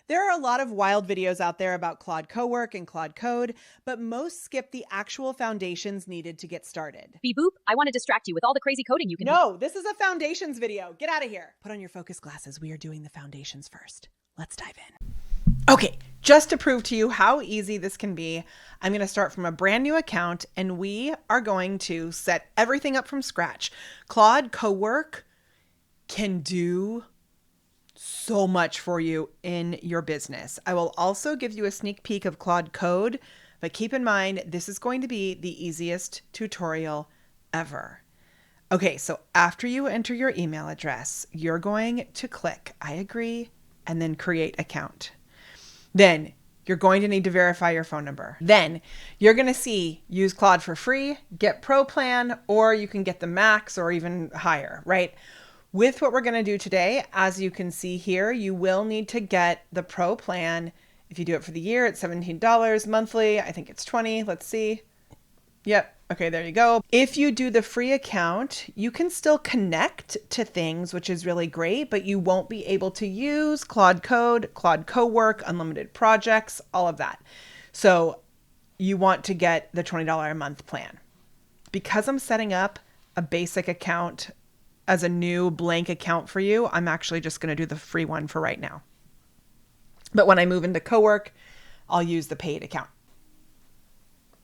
There are a lot of wild videos out there about Claude Cowork and Claude Code, but most skip the actual foundations needed to get started. Beep boop, I want to distract you with all the crazy coding you can do. No, this is a foundations video. Get out of here. Put on your focus glasses. We are doing the foundations first. Let's dive in. Okay, just to prove to you how easy this can be, I'm going to start from a brand new account and we are going to set everything up from scratch. Claude Cowork can do so much for you in your business. I will also give you a sneak peek of Claude Code, but keep in mind, this is going to be the easiest tutorial ever. Okay, so after you enter your email address, you're going to click I agree and then create account. Then you're going to need to verify your phone number. Then you're going to see use Claude for free, get Pro plan, or you can get the max or even higher, right? With what we're going to do today, as you can see here, you will need to get the Pro plan. If you do it for the year, it's $17 monthly. I think it's $20. Let's see. Yep. Okay, there you go. If you do the free account, you can still connect to things, which is really great, but you won't be able to use Claude Code, Claude Cowork, unlimited projects, all of that. So you want to get the $20 a month plan. Because I'm setting up a basic account as a new blank account for you, I'm actually just going to do the free one for right now. But when I move into Cowork, I'll use the paid account.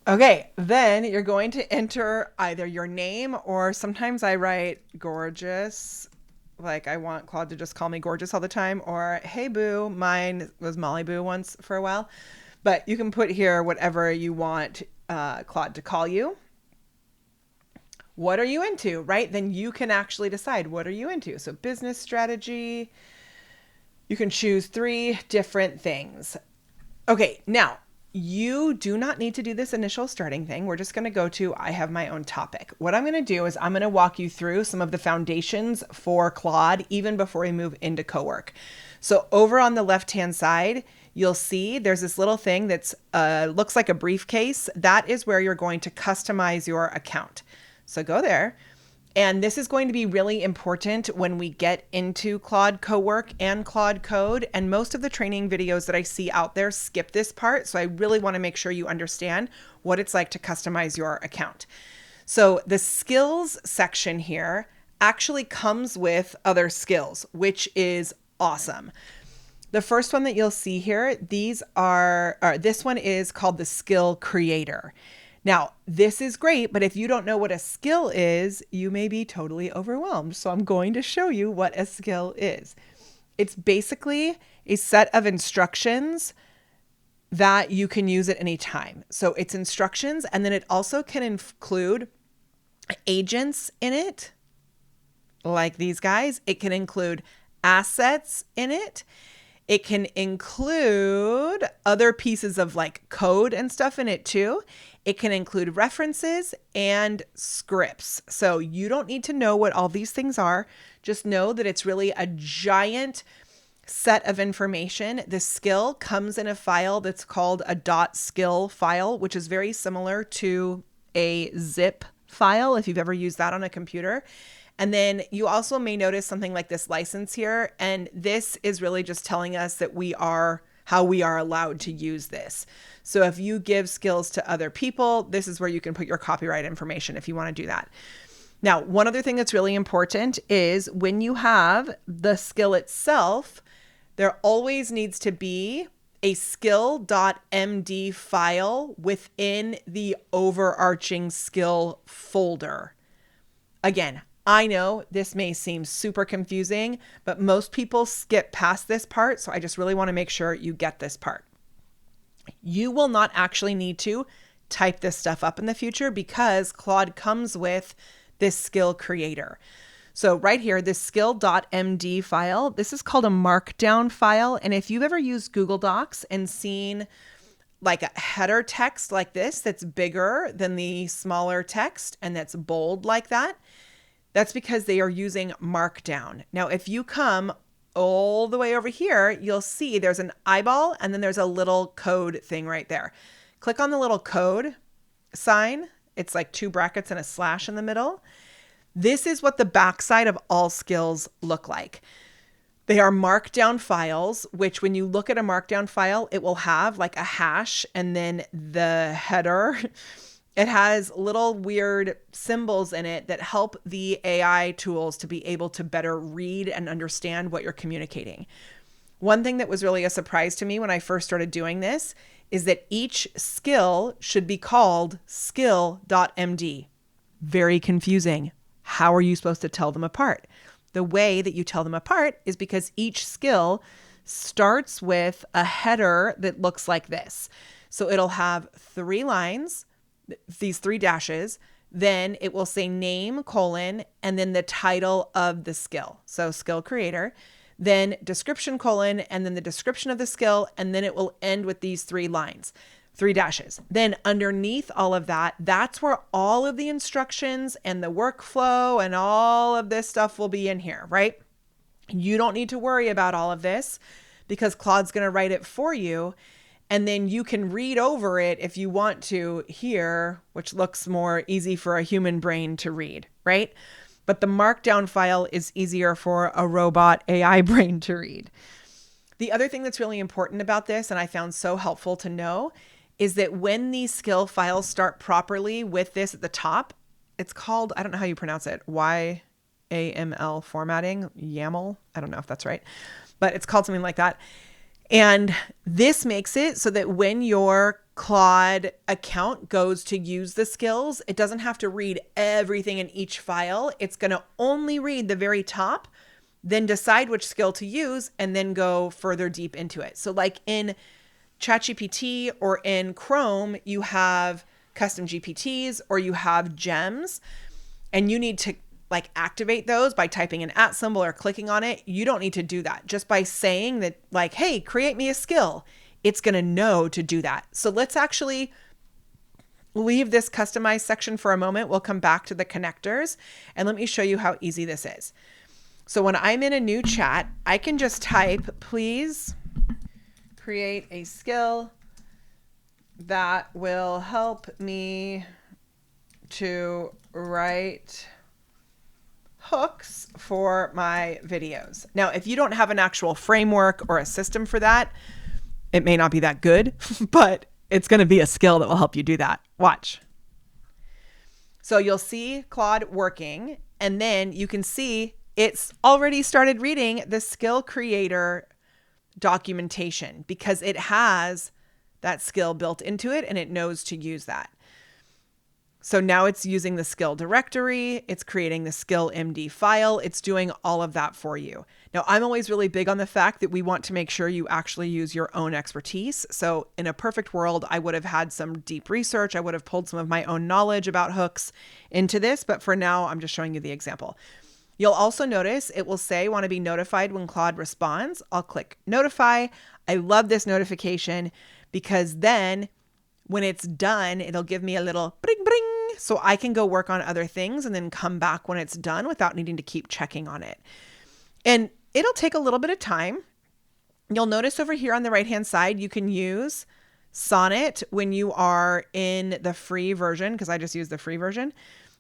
Okay, then you're going to enter either your name or sometimes I write gorgeous, like I want Claude to just call me gorgeous all the time, or hey boo. Mine was Molly Boo once for a while. But you can put here whatever you want Claude to call you. What are you into, right? Then you can actually decide what are you into. So business strategy, you can choose 3 different things. Okay, now you do not need to do this initial starting thing. We're just going to go to I have my own topic. What I'm going to do is I'm going to walk you through some of the foundations for Claude even before we move into Cowork. So over on the left-hand side, you'll see there's this little thing that's looks like a briefcase. That is where you're going to customize your account. So go there. And this is going to be really important when we get into Claude Cowork and Claude Code. And most of the training videos that I see out there skip this part. So I really want to make sure you understand what it's like to customize your account. So the skills section here actually comes with other skills, which is awesome. The first one that you'll see here, this one is called the skill creator. Now, this is great, but if you don't know what a skill is, you may be totally overwhelmed. So I'm going to show you what a skill is. It's basically a set of instructions that you can use at any time. So it's instructions, and then it also can include agents in it, like these guys. It can include assets in it. It can include other pieces of like code and stuff in it too. It can include references and scripts. So you don't need to know what all these things are. Just know that it's really a giant set of information. The skill comes in a file that's called a .skill file, which is very similar to a zip file if you've ever used that on a computer. And then you also may notice something like this license here. And this is really just telling us that how we are allowed to use this. So if you give skills to other people, this is where you can put your copyright information if you want to do that. Now, one other thing that's really important is when you have the skill itself, there always needs to be a skill.md file within the overarching skill folder. Again, I know this may seem super confusing, but most people skip past this part. So I just really want to make sure you get this part. You will not actually need to type this stuff up in the future because Claude comes with this skill creator. So right here, this skill.md file, this is called a markdown file. And if you've ever used Google Docs and seen like a header text like this, that's bigger than the smaller text and that's bold like that, that's because they are using markdown. Now, if you come all the way over here, you'll see there's an eyeball and then there's a little code thing right there. Click on the little code sign. It's like 2 brackets and a slash in the middle. This is what the backside of all skills look like. They are markdown files, which when you look at a markdown file, it will have like a hash and then the header. It has little weird symbols in it that help the AI tools to be able to better read and understand what you're communicating. One thing that was really a surprise to me when I first started doing this is that each skill should be called skill.md. Very confusing. How are you supposed to tell them apart? The way that you tell them apart is because each skill starts with a header that looks like this. So it'll have 3 lines, these 3 dashes, then it will say name, colon, and then the title of the skill. So skill creator, then description, colon, and then the description of the skill, and then it will end with these 3 lines, 3 dashes. Then underneath all of that, that's where all of the instructions and the workflow and all of this stuff will be in here, right? You don't need to worry about all of this because Claude's going to write it for you. And then you can read over it if you want to here, which looks more easy for a human brain to read, right? But the markdown file is easier for a robot AI brain to read. The other thing that's really important about this, and I found so helpful to know, is that when these skill files start properly with this at the top, it's called, I don't know how you pronounce it, YAML formatting, YAML. I don't know if that's right, but it's called something like that. And this makes it so that when your Claude account goes to use the skills, it doesn't have to read everything in each file. It's going to only read the very top, then decide which skill to use, and then go further deep into it. So like in ChatGPT or in Chrome, you have custom GPTs or you have gems, and you need to like activate those by typing an @ symbol or clicking on it. You don't need to do that. Just by saying that like, hey, create me a skill, it's going to know to do that. So let's actually leave this customized section for a moment. We'll come back to the connectors and let me show you how easy this is. So when I'm in a new chat, I can just type, please create a skill that will help me to write hooks for my videos. Now, if you don't have an actual framework or a system for that, it may not be that good, but it's going to be a skill that will help you do that. Watch. So you'll see Claude working, and then you can see it's already started reading the skill creator documentation because it has that skill built into it and it knows to use that. So now it's using the skill directory, it's creating the skill MD file, it's doing all of that for you. Now, I'm always really big on the fact that we want to make sure you actually use your own expertise. So in a perfect world, I would have had some deep research. I would have pulled some of my own knowledge about hooks into this, but for now, I'm just showing you the example. You'll also notice it will say, want to be notified when Claude responds. I'll click notify. I love this notification because then when it's done, it'll give me a little bring, bring, so I can go work on other things and then come back when it's done without needing to keep checking on it. And it'll take a little bit of time. You'll notice over here on the right-hand side, you can use Sonnet when you are in the free version, because I just use the free version.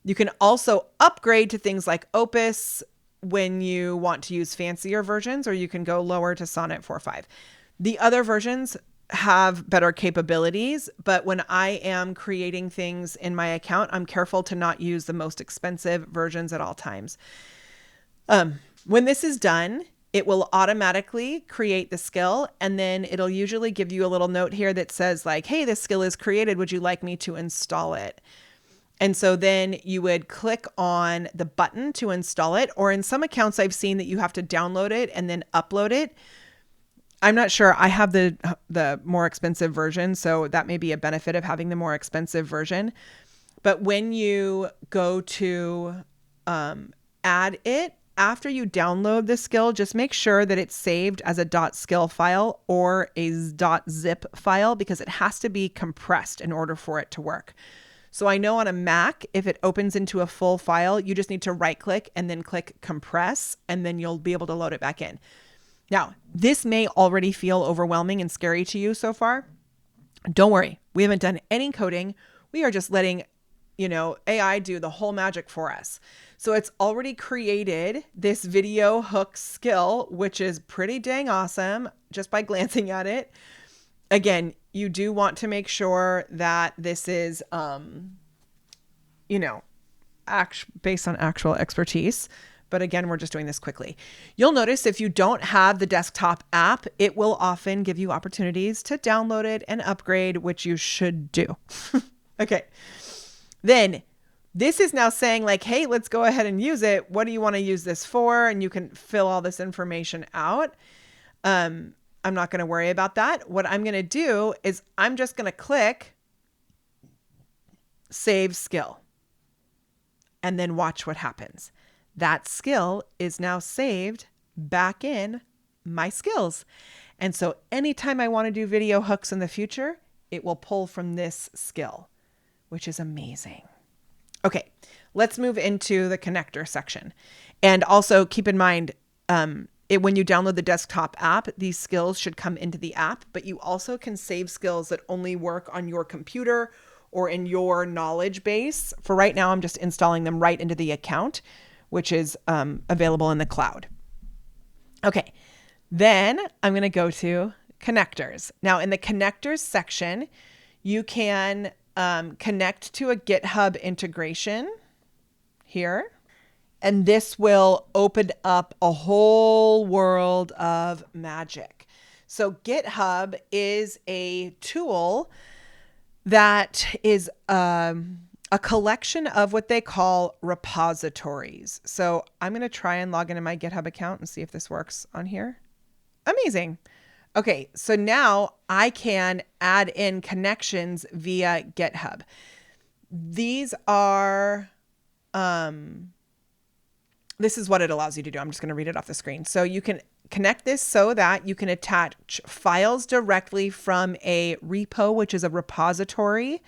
You can also upgrade to things like Opus when you want to use fancier versions, or you can go lower to Sonnet 4.5. The other versions have better capabilities, but when I am creating things in my account, I'm careful to not use the most expensive versions at all times. When this is done, it will automatically create the skill, and then it'll usually give you a little note here that says like, hey, this skill is created. Would you like me to install it? And so then you would click on the button to install it, or in some accounts I've seen that you have to download it and then upload it. I'm not sure. I have the more expensive version, so that may be a benefit of having the more expensive version. But when you go to add it, after you download the skill, just make sure that it's saved as a .skill file or a .zip file, because it has to be compressed in order for it to work. So I know on a Mac, if it opens into a full file, you just need to right click and then click compress, and then you'll be able to load it back in. Now, this may already feel overwhelming and scary to you so far. Don't worry. We haven't done any coding. We are just letting, AI do the whole magic for us. So it's already created this video hook skill, which is pretty dang awesome just by glancing at it. Again, you do want to make sure that this is, based on actual expertise. But again, we're just doing this quickly. You'll notice if you don't have the desktop app, it will often give you opportunities to download it and upgrade, which you should do. Okay. Then this is now saying like, hey, let's go ahead and use it. What do you want to use this for? And you can fill all this information out. I'm not going to worry about that. What I'm going to do is I'm just going to click Save Skill and then watch what happens. That skill is now saved back in my skills. And so anytime I want to do video hooks in the future, it will pull from this skill, which is amazing. Okay, let's move into the connector section. And also keep in mind, when you download the desktop app, these skills should come into the app, but you also can save skills that only work on your computer or in your knowledge base. For right now, I'm just installing them right into the account, which is available in the cloud. Okay, then I'm going to go to connectors. Now in the connectors section, you can connect to a GitHub integration here. And this will open up a whole world of magic. So GitHub is a tool that is a collection of what they call repositories. So I'm going to try and log into my GitHub account and see if this works on here. Amazing. Okay, so now I can add in connections via GitHub. These are, this is what it allows you to do. I'm just going to read it off the screen. So you can connect this so that you can attach files directly from a repo, which is a repository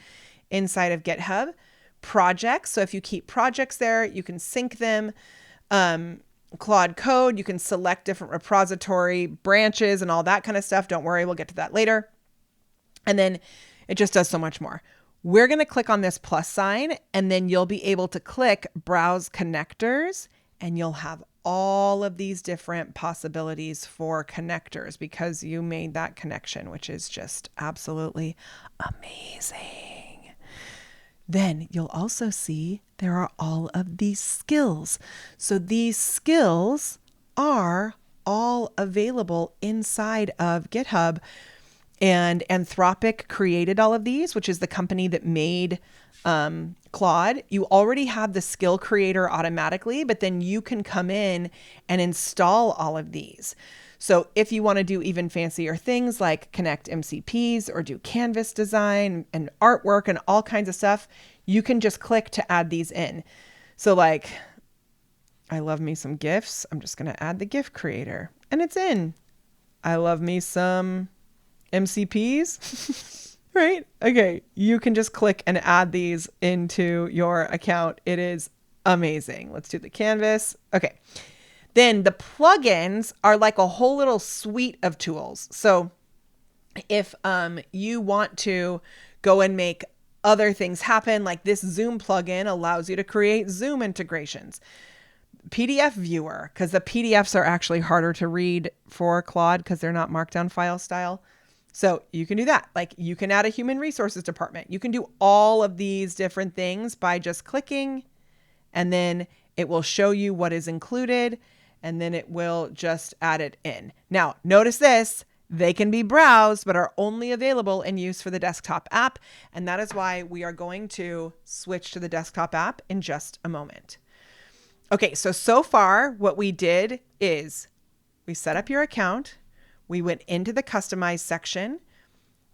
inside of GitHub. Projects. So if you keep projects there, you can sync them. Claude Code, you can select different repository branches and all that kind of stuff. Don't worry, we'll get to that later. And then it just does so much more. We're going to click on this plus sign, and then you'll be able to click Browse Connectors, and you'll have all of these different possibilities for connectors because you made that connection, which is just absolutely amazing. Then you'll also see there are all of these skills. So these skills are all available inside of GitHub. And Anthropic created all of these, which is the company that made Claude. You already have the skill creator automatically, but then you can come in and install all of these. So if you want to do even fancier things like connect MCPs or do canvas design and artwork and all kinds of stuff, you can just click to add these in. So like, I love me some GIFs. I'm just going to add the GIF creator and it's in. I love me some MCPs, right? Okay. You can just click and add these into your account. It is amazing. Let's do the canvas. Okay. Then the plugins are like a whole little suite of tools. So if you want to go and make other things happen, like this Zoom plugin allows you to create Zoom integrations. PDF viewer, because the PDFs are actually harder to read for Claude because they're not markdown file style. So you can do that. Like you can add a human resources department. You can do all of these different things by just clicking, and then it will show you what is included. And then it will just add it in. Now, notice this, they can be browsed, but are only available in use for the desktop app. And that is why we are going to switch to the desktop app in just a moment. Okay, so far what we did is we set up your account. We went into the customize section.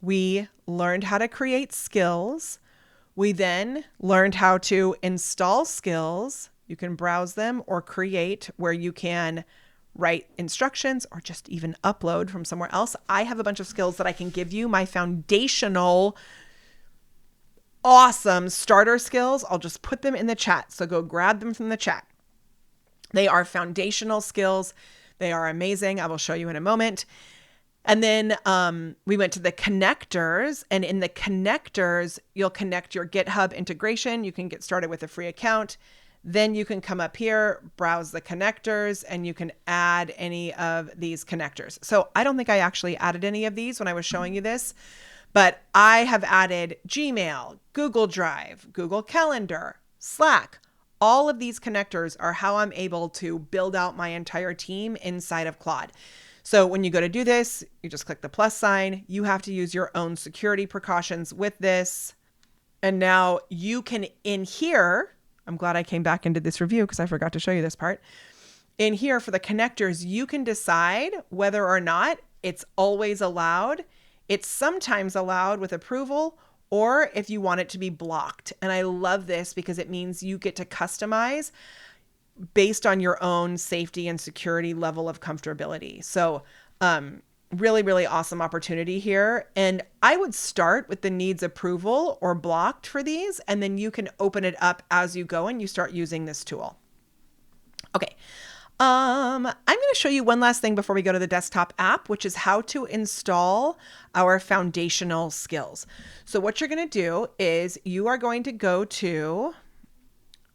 We learned how to create skills. We then learned how to install skills. You can browse them or create where you can write instructions or just even upload from somewhere else. I have a bunch of skills that I can give you, my foundational, awesome starter skills. I'll just put them in the chat. So go grab them from the chat. They are foundational skills. They are amazing. I will show you in a moment. And then we went to the connectors, and in the connectors, you'll connect your GitHub integration. You can get started with a free account. Then you can come up here, browse the connectors, and you can add any of these connectors. So I don't think I actually added any of these when I was showing you this, but I have added Gmail, Google Drive, Google Calendar, Slack. All of these connectors are how I'm able to build out my entire team inside of Claude. So when you go to do this, you just click the plus sign. You have to use your own security precautions with this. And now you can, in here, I'm glad I came back and did this review because I forgot to show you this part. In here for the connectors, you can decide whether or not it's always allowed. It's sometimes allowed with approval, or if you want it to be blocked. And I love this because it means you get to customize based on your own safety and security level of comfortability. So really, really awesome opportunity here. And I would start with the needs approval or blocked for these, and then you can open it up as you go and you start using this tool. Okay. I'm going to show you one last thing before we go to the desktop app, which is how to install our foundational skills. So what you're going to do is you are going to go to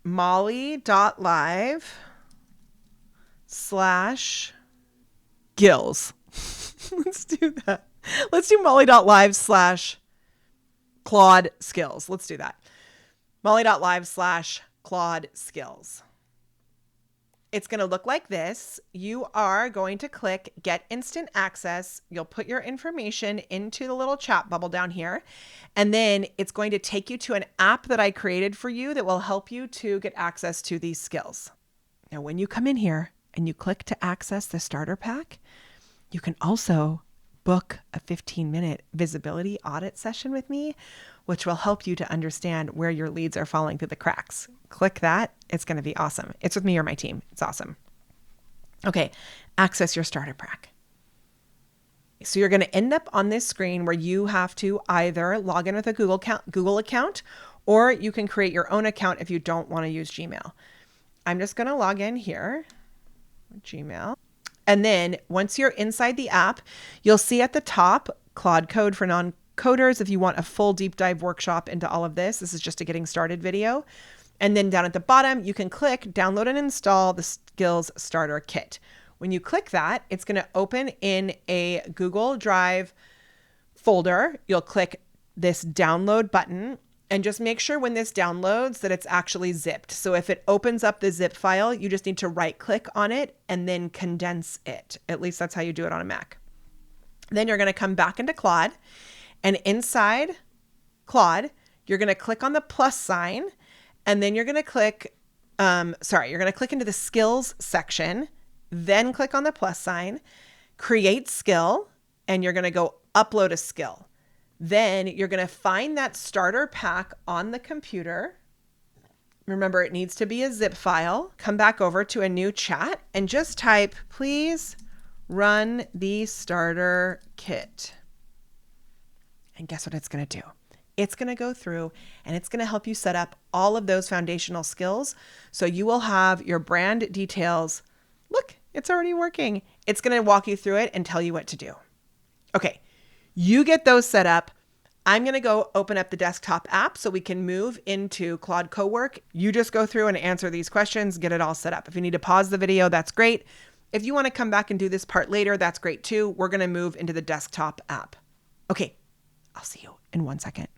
molly.live/skills. Let's do that. Let's do molly.live/Claude skills. Let's do that. molly.live/Claude skills. It's going to look like this. You are going to click Get Instant Access. You'll put your information into the little chat bubble down here. And then it's going to take you to an app that I created for you that will help you to get access to these skills. Now, when you come in here and you click to access the starter pack, you can also book a 15-minute visibility audit session with me, which will help you to understand where your leads are falling through the cracks. Click that. It's going to be awesome. It's with me or my team. It's awesome. Okay, access your starter pack. So you're going to end up on this screen where you have to either log in with a Google account, or you can create your own account if you don't want to use Gmail. I'm just going to log in here, Gmail. And then once you're inside the app, you'll see at the top, Claude Code for non-coders. If you want a full deep dive workshop into all of this, this is just a getting started video. And then down at the bottom, you can click download and install the Skills Starter Kit. When you click that, it's going to open in a Google Drive folder. You'll click this download button and just make sure when this downloads that it's actually zipped. So if it opens up the zip file, you just need to right click on it and then condense it. At least that's how you do it on a Mac. Then you're going to come back into Claude, and inside Claude, you're going to click on the plus sign, and then you're going to click, you're going to click into the skills section, then click on the plus sign, create skill, and you're going to go upload a skill. Then you're going to find that starter pack on the computer. Remember, it needs to be a zip file. Come back over to a new chat and just type, please run the starter kit. And guess what it's going to do? It's going to go through and it's going to help you set up all of those foundational skills. So you will have your brand details. Look, it's already working. It's going to walk you through it and tell you what to do. Okay, you get those set up. I'm going to go open up the desktop app so we can move into Claude Cowork. You just go through and answer these questions, get it all set up. If you need to pause the video, that's great. If you want to come back and do this part later, that's great too. We're going to move into the desktop app. Okay, I'll see you in 1 second.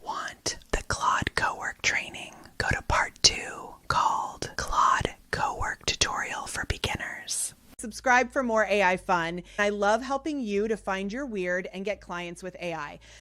Want the Claude Cowork training? Go to part 2 called Claude Cowork Tutorial for Beginners. Subscribe for more AI fun. I love helping you to find your weird and get clients with AI.